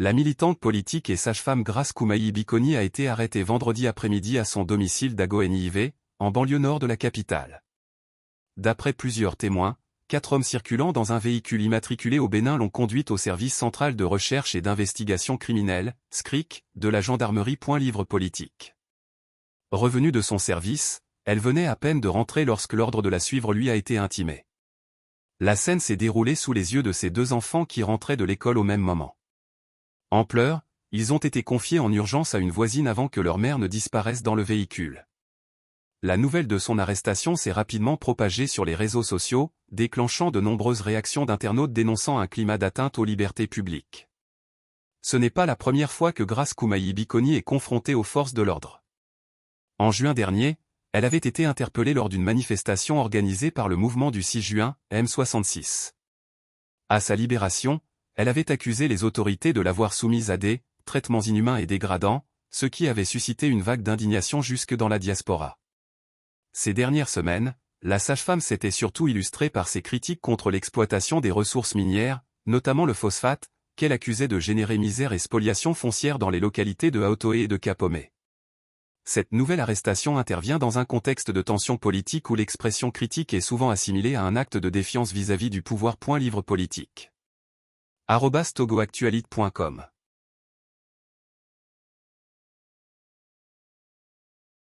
La militante politique et sage-femme Grace Koumaï-Bikoni a été arrêtée vendredi après-midi à son domicile d'Agoeniive, en banlieue nord de la capitale. D'après plusieurs témoins, 4 hommes circulant dans un véhicule immatriculé au Bénin l'ont conduite au service central de recherche et d'investigation criminelle, SCRIC, de la gendarmerie. Livre politique. Revenue de son service, elle venait à peine de rentrer lorsque l'ordre de la suivre lui a été intimé. La scène s'est déroulée sous les yeux de ses 2 enfants qui rentraient de l'école au même moment. En pleurs, ils ont été confiés en urgence à une voisine avant que leur mère ne disparaisse dans le véhicule. La nouvelle de son arrestation s'est rapidement propagée sur les réseaux sociaux, déclenchant de nombreuses réactions d'internautes dénonçant un climat d'atteinte aux libertés publiques. Ce n'est pas la première fois que Grace Koumaï-Bikoni est confrontée aux forces de l'ordre. En juin dernier, elle avait été interpellée lors d'une manifestation organisée par le mouvement du 6 juin, M66. À sa libération, elle avait accusé les autorités de l'avoir soumise à des traitements inhumains et dégradants, ce qui avait suscité une vague d'indignation jusque dans la diaspora. Ces dernières semaines, la sage-femme s'était surtout illustrée par ses critiques contre l'exploitation des ressources minières, notamment le phosphate, qu'elle accusait de générer misère et spoliation foncière dans les localités de Haotoé et de Kapomé. Cette nouvelle arrestation intervient dans un contexte de tension politique où l'expression critique est souvent assimilée à un acte de défiance vis-à-vis du pouvoir. Livre politique. @togoactualite.com